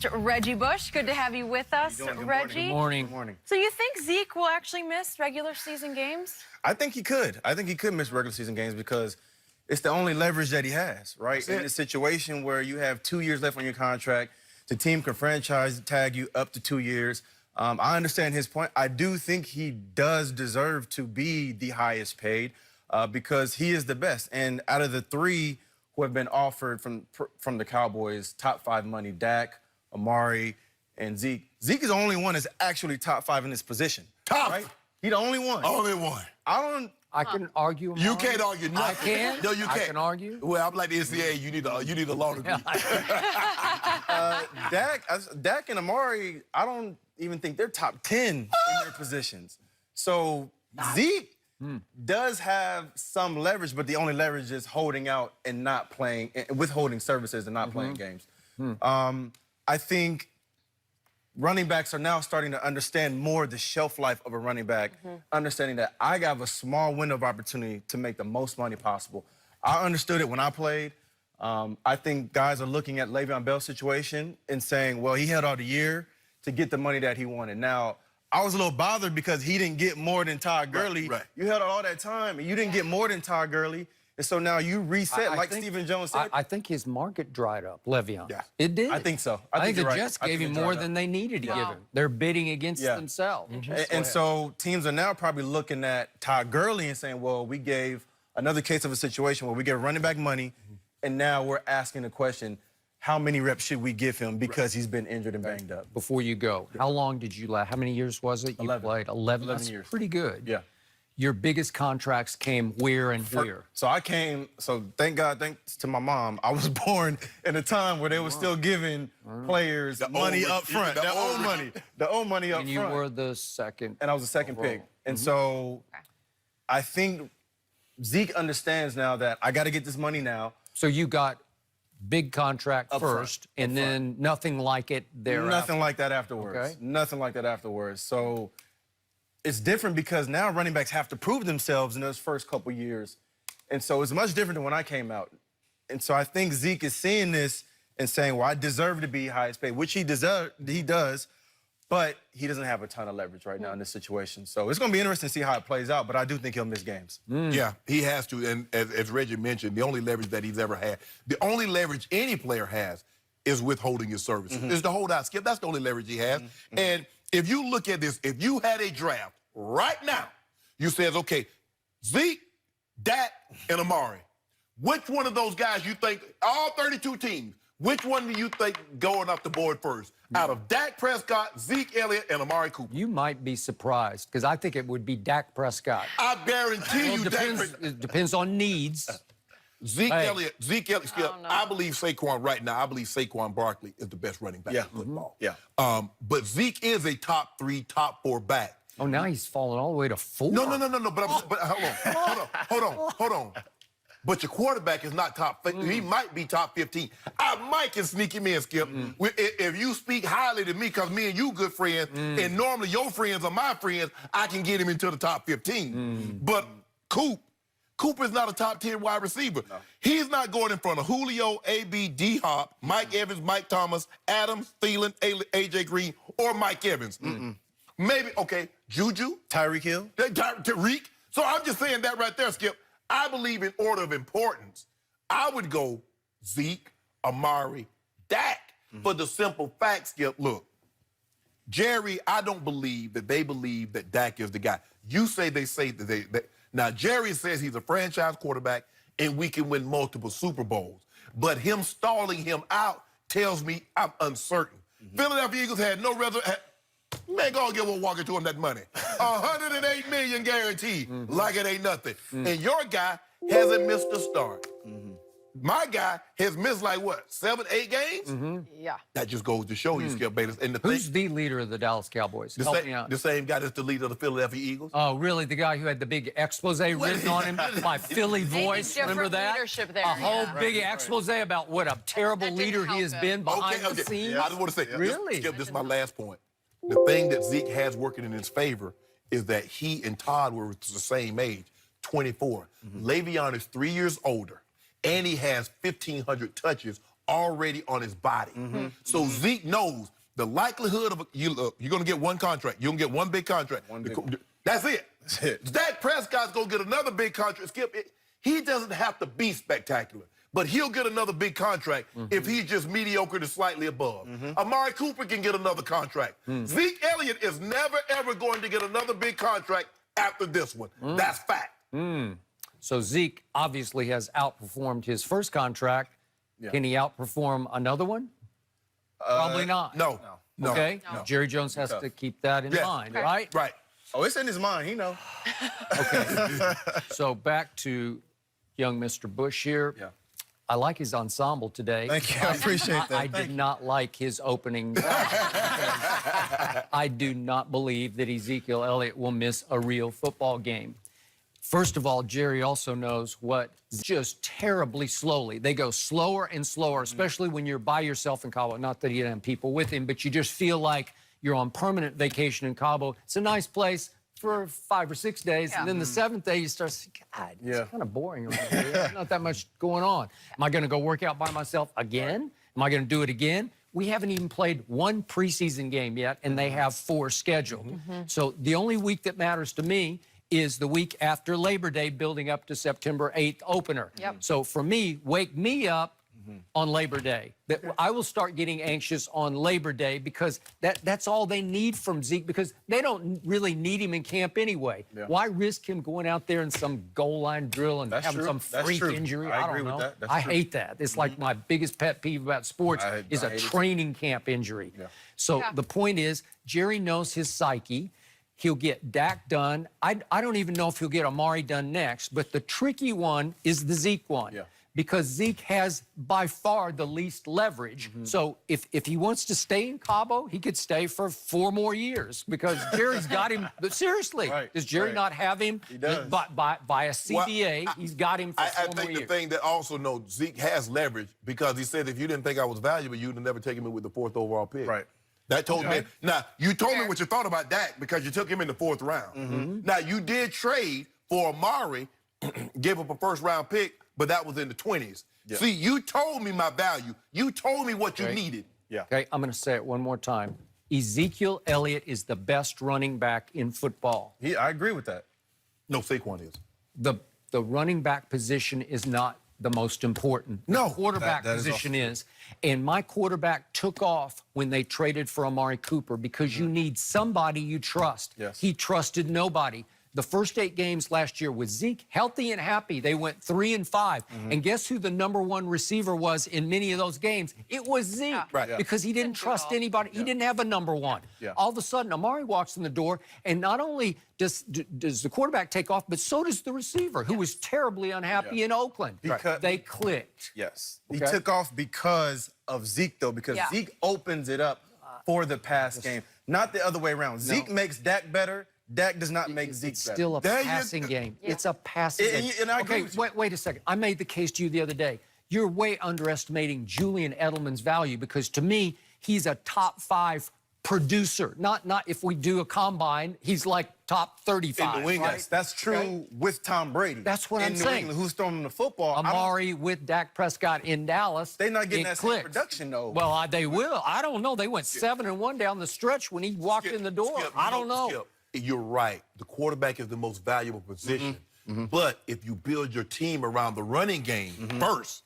Reggie Bush, good to have you with us. Good Reggie. morning. Good morning. So you think Zeke will actually miss regular season games? I think he could. I think he could miss regular season games because it's the only leverage that he has, right? In a situation where you have 2 years left on your contract, the team can franchise tag you up to 2 years. I understand his point. I do think he does deserve to be the highest paid because he is the best. And out of the three who have been offered from the Cowboys, top 5 money, Dak, Amari, and Zeke. Zeke is the only one that's actually top 5 in this position. Top? Right? He the only one. Only one. I can argue. You can't argue nothing. I can. No, you can't. I can argue. Well, I'm like the NCAA. You need a law degree. Dak and Amari, I don't even think they're top 10 in their positions. So Zeke does have some leverage, but the only leverage is holding out and not playing, withholding services and not playing games. I think running backs are now starting to understand more the shelf life of a running back, understanding that I have a small window of opportunity to make the most money possible. I understood it when I played. I think guys are looking at Le'Veon Bell's situation and saying, well, he held out a year to get the money that he wanted. Now, I was a little bothered because he didn't get more than Todd Gurley. Right. You held out all that time, and you didn't get more than Todd Gurley. And so now you reset, like Stephen Jones said. I think his market dried up, Le'Veon. Yeah. It did. I think so. I think the you're Jets right. gave him more than they needed to give him. They're bidding against themselves. And so teams are now probably looking at Todd Gurley and saying, well, we gave another case of a situation where we gave running back money, and now we're asking the question, how many reps should we give him because he's been injured and banged up? Before you go, how long did you last? How many years was it? You 11. played 11. 11 That's years. pretty good. Yeah. Your biggest contracts came where and where? So thank God, thanks to my mom, I was born in a time where they were still giving players money up front, their own money, up front. And you were the second. And I was the second pick. And so I think Zeke understands now that I got to get this money now. So you got big contract first, and then nothing like it thereafter? Nothing like that afterwards. Okay. Nothing like that afterwards. So it's different because now running backs have to prove themselves in those first couple years. And so it's much different than when I came out. And so I think Zeke is seeing this and saying, well, I deserve to be highest paid, which he does, but he doesn't have a ton of leverage right now in this situation. So it's going to be interesting to see how it plays out, but I do think he'll miss games. Yeah, he has to. And as Reggie mentioned, the only leverage that he's ever had, the only leverage any player has is withholding his services. It's the holdout, Skip. That's the only leverage he has. And if you look at this, if you had a draft right now, you says, okay, Zeke, Dak, and Amari, which one of those guys you think, all 32 teams, which one do you think going up the board first? Out of Dak Prescott, Zeke Elliott, and Amari Cooper? You might be surprised, because I think it would be Dak Prescott. I guarantee you it depends on needs. Zeke Elliott, Skip, I believe Saquon right now, I believe Saquon Barkley is the best running back in football. But Zeke is a top 3, top 4 back. Oh, now he's fallen all the way to 4. No, but hold on. But your quarterback is not top 15. He might be top 15. I might can sneak him in, Skip. If you speak highly to me, because me and you good friends, and normally your friends are my friends, I can get him into the top 15. But Cooper's not a top 10 wide receiver. No. He's not going in front of Julio, A.B., D-Hop, Mike Evans, Mike Thomas, Adams, Thielen, A.J. Green, or Mike Evans. Maybe, okay, Juju. Tyreek Hill. Tyreek. So I'm just saying that right there, Skip. I believe in order of importance, I would go Zeke, Amari, Dak, for the simple fact, Skip, look, Jerry, I don't believe that they believe that Dak is the guy. You say they say that now, Jerry says he's a franchise quarterback and we can win multiple Super Bowls. But him stalling him out tells me I'm uncertain. Philadelphia Eagles had no man, go and get one walking to him that money. $108 million guaranteed, like it ain't nothing. And your guy hasn't missed a start. My guy has missed like what, 7, 8 games? Yeah. That just goes to show you, Skip Bayless. And Who's the leader of the Dallas Cowboys? Help me out. The same guy that's the leader of the Philadelphia Eagles. Oh, really? The guy who had the big expose written on him by Philly voice? Remember that? Leadership there, a whole big expose about what a terrible leader he has been behind the scenes? I just want to say, really? Skip, this is my last point. The thing that Zeke has working in his favor is that he and Todd were the same age, 24. Le'Veon is 3 years older, and he has 1,500 touches already on his body. So Zeke knows the likelihood of you're going to get one contract. You're going to get one big contract. That's it. That's it. Dak Prescott's going to get another big contract. Skip, he doesn't have to be spectacular, but he'll get another big contract if he's just mediocre to slightly above. Amari Cooper can get another contract. Zeke Elliott is never, ever going to get another big contract after this one. That's fact. So Zeke obviously has outperformed his first contract. Yeah. Can he outperform another one? Probably not. No. Okay. No. Jerry Jones has to keep that in mind, right? Right. Oh, it's in his mind. He know. Okay. So back to young Mr. Bush here. Yeah. I like his ensemble today. Thank you. I appreciate that. I did not like his opening. I do not believe that Ezekiel Elliott will miss a real football game. First of all, Jerry also knows what just terribly slowly. They go slower and slower, especially when you're by yourself in Cabo. Not that he didn't have people with him, but you just feel like you're on permanent vacation in Cabo. It's a nice place for 5 or 6 days. And then the 7th day, you start thinking, God, it's kind of boring around here. There's not that much going on. Am I going to go work out by myself again? Am I going to do it again? We haven't even played one preseason game yet, and they have 4 scheduled. So the only week that matters to me is the week after Labor Day, building up to September 8th opener. So for me, wake me up on Labor Day. I will start getting anxious on Labor Day because that's all they need from Zeke, because they don't really need him in camp anyway. Why risk him going out there in some goal line drill and having some freak injury? I don't know. I hate that. It's like my biggest pet peeve about sports is a training camp injury. So the point is, Jerry knows his psyche. He'll get Dak done. I don't even know if he'll get Amari done next, but the tricky one is the Zeke one. Because Zeke has by far the least leverage. So if he wants to stay in Cabo, he could stay for 4 more years because Jerry's got him. But seriously, does Jerry not have him? He does. By a CBA, he's got him for 4 more years. I think the thing that also knows, Zeke has leverage because he said, if you didn't think I was valuable, you'd have never taken me with the 4th overall pick. That told me. Now, you told me what you thought about Dak because you took him in the 4th round. Now, you did trade for Amari, gave up a 1st-round pick, but that was in the 20s. See, you told me my value. You told me what you needed. Okay, I'm going to say it one more time. Ezekiel Elliott is the best running back in football. I agree with that. No, Saquon is. The running back position is not the most important. No. The quarterback position is. And my quarterback took off when they traded for Amari Cooper because you need somebody you trust. He trusted nobody. The first 8 games last year with Zeke healthy and happy, they went 3 and 5. And guess who the #1 receiver was in many of those games? It was Zeke. Because he didn't trust anybody. He didn't have a #1. All of a sudden, Amari walks in the door, and not only does the quarterback take off, but so does the receiver, who was terribly unhappy in Oakland. They clicked. He took off because of Zeke, though, because Zeke opens it up for the pass game, not the other way around. Zeke makes Dak better. Dak does not make Zeke better. Still a passing game. It's a passing game. And I agree with you. Wait a second. I made the case to you the other day. You're way underestimating Julian Edelman's value because, to me, he's a top 5 producer. Not if we do a combine, he's like top 35. In the wing, that's true with Tom Brady. That's what I'm saying. England, who's throwing the football? Amari with Dak Prescott in Dallas. They're not getting that same clicks. production, though. Well, they will. I don't know. They went 7-1 down the stretch when he walked in the door. I don't know. You're right. The quarterback is the most valuable position. But if you build your team around the running game first,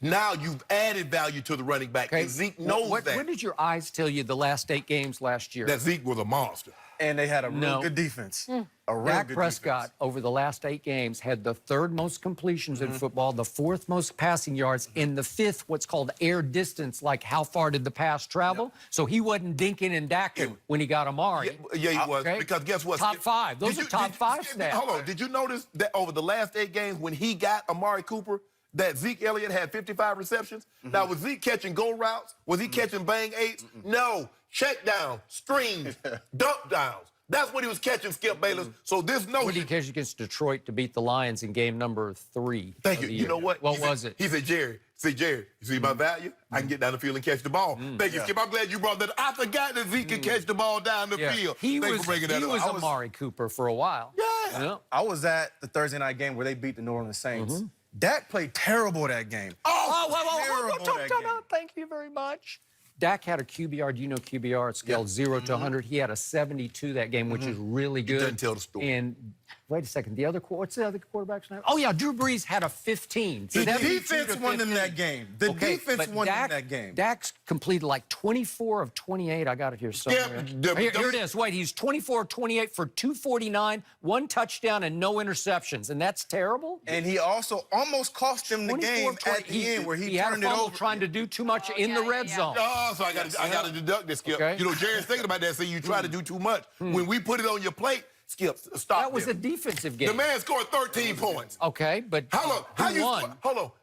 now you've added value to the running back. And Zeke knows that. What did your eyes tell you the last 8 games last year? That Zeke was a monster. And they had a real good defense. Dak Prescott, over the last 8 games, had the 3rd most completions in football, the 4th most passing yards, and the 5th what's called air distance, like how far did the pass travel? So he wasn't dinking and dacking when he got Amari. He was. Because guess what? Top 5. Those are top 5 stats. Hold on. Did you notice that over the last 8 games when he got Amari Cooper, that Zeke Elliott had 55 receptions? Now, was Zeke catching go routes? Was he catching bang 8s? No. Check down, screens, dump downs. That's what he was catching, Skip Bayless. So this notion. What did he catch against Detroit to beat the Lions in game number 3? Thank you. You know what? What was it? He said, Jerry, you see my value? I can get down the field and catch the ball. Thank you, Skip. I'm glad you brought that up. I forgot that Zeke can catch the ball down the field. He Thanks for bringing that up. He was Amari Cooper for a while. Yeah. I was at the Thursday night game where they beat the New Orleans Saints. Dak played terrible that game. Whoa. Thank you very much. Dak had a QBR. Do you know QBR? It's scaled 0 to 100. He had a 72 that game, which is really good. doesn't tell the story. And wait a second. What's the other quarterback's name? Oh, yeah, Drew Brees had a 15. The 72 defense to won in 15. that game. The defense but won in that game. Dak's completed like 24 of 28. I got it here somewhere. Here it is. Wait, he's 24 of 28 for 249, 1 touchdown, and no interceptions. And that's terrible? And he also almost cost them the game at the end where he had turned a it fumble over. trying to do too much in the red zone. Oh, so I got to deduct this, Skip. Okay. You know, Jerry's thinking about that, saying you try to do too much. When we put it on your plate, Skip, stop. That was there. a defensive game. The man scored 13 points. Okay, but How you won?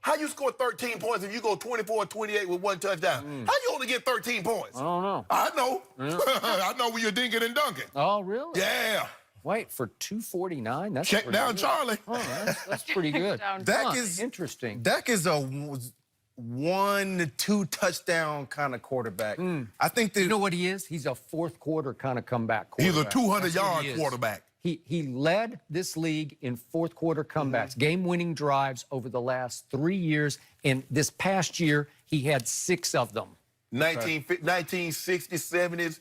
How you score 13 points if you go 24-28 with 1 touchdown? How you only get 13 points? I don't know. I know. I know when you're dinking and dunking. Oh, really? Yeah. Wait, for 249? That's Check pretty down good. Charlie. Oh, that's pretty good. Dak is interesting. Dak is a 1 to 2 touchdown kind of quarterback. I think that You know what he is? He's a fourth quarter kind of comeback quarterback. He's a That's what 200-yard he is. quarterback. He led this league in fourth quarter comebacks, game-winning drives over the last 3 years. And this past year, he had 6 of them. 1960s, 70s,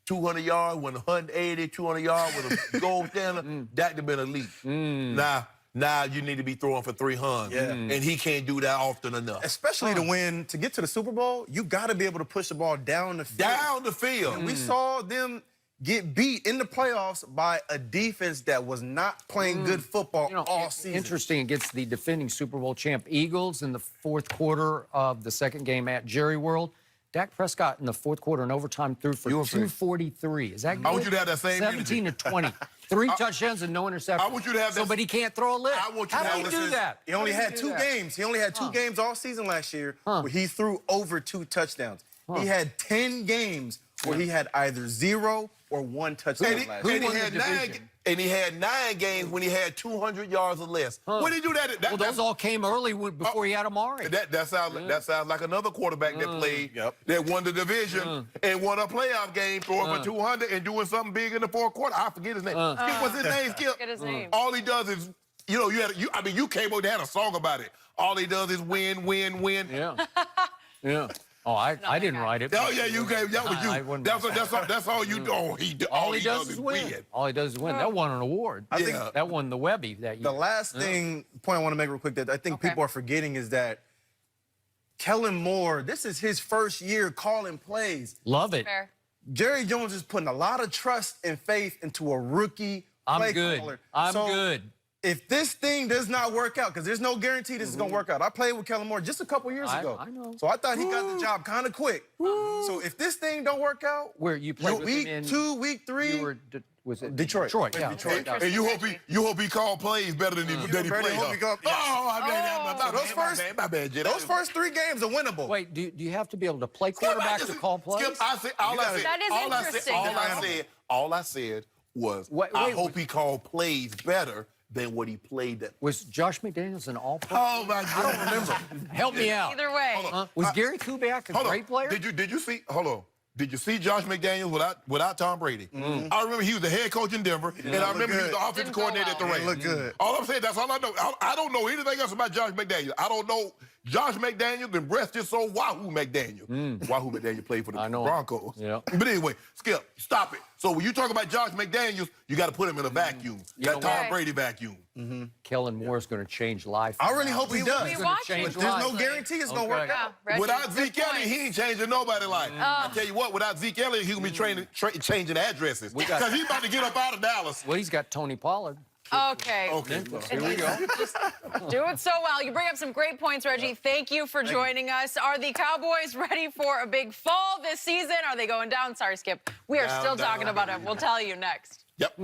200 yards, 180, 200 yards with a gold standard. That would have been elite. Now you need to be throwing for 300. Yeah. And he can't do that often enough. especially to get to the Super Bowl, you got to be able to push the ball down the field. Down the field. And we saw them get beat in the playoffs by a defense that was not playing good football all it's season. interesting. Against the defending Super Bowl champ Eagles in the fourth quarter of the second game at Jerry World. Dak Prescott in the fourth quarter and overtime threw for 243. Is that good? I want you to have that same 17 to 20. 3 touchdowns and no interceptions. I want you to have that. But he can't throw a lick. I want you How to do have you do this- that? He only How do had you do 2 that? games. He only had 2 games all season last year where he threw over 2 touchdowns. He had 10 games where he had either 0 or 1 touchdown last year. And he had 9 games when he had 200 yards or less. When he do that, Well, those all came early before he had Amari. That sounds like another quarterback that played, that won the division and won a playoff game, throwing for 200 and doing something big in the fourth quarter. I forget his name. Skip, what's his name, Skip? Forget his name. All he does is, you came over, they had a song about it. All he does is win, win, win. Yeah. Yeah. Oh, I didn't write it. Oh, yeah, you gave, that was I you. wouldn't That's all you do. All he does is win. All he does is win. That won an award. I think That won the Webby that year. the last point I want to make real quick that I think people are forgetting is that Kellen Moore, this is his first year calling plays. Love it. Fair. Jerry Jones is putting a lot of trust and faith into a rookie play caller. I'm So good. If this thing does not work out, because there's no guarantee this is going to work out. I played with Kellen Moore just a couple years ago. I know. So I thought he got the job kind of quick. So if this thing don't work out, Where you played with him week in 2, week 3, you were, was it Detroit. Detroit, yeah. Detroit. And you hope he called plays better than he played. hope he called- My bad, Jay. those first 3 games are winnable. Wait, do you have to be able to play quarterback to call plays? Skip, That is interesting. all I said was, Wait, I hope he called plays better than what he played. Was Josh McDaniels an all-pro? Oh my God! I don't remember. Help me out. Either way. Was Gary Kubiak a great player? Did you see? Hold on. Did you see Josh McDaniels without Tom Brady? I remember he was the head coach in Denver, and I remember he was the offensive Didn't go coordinator at the well. Rams. Look good. All I'm saying, that's all I know. I don't know anything else about Josh McDaniels. I don't know Josh McDaniels and rest his soul, Wahoo McDaniel. Wahoo McDaniel played for the I know. Broncos. Yeah. But anyway, Skip, stop it. So when you talk about Josh McDaniels, you got to put him in a vacuum. know That Tom what? Brady vacuum. Kellen Moore is going to change life. I really hope he does. We He's watch gonna him. change There's no lives. guarantee it's going to Okay. work out. Reggie, Without good Zeke Elliott, point. he ain't changing nobody's life. I tell you what, without Zeke Elliott, he gonna be changing addresses. Because he's about to get up out of Dallas. Well, he's got Tony Pollard. Okay. Okay. Here we go. Do it so well. You bring up some great points, Reggie. Thank you for joining us. Are the Cowboys ready for a big fall this season? Are they going down? Sorry, Skip. We are Down, still down, talking about it. We'll tell you next. Yep.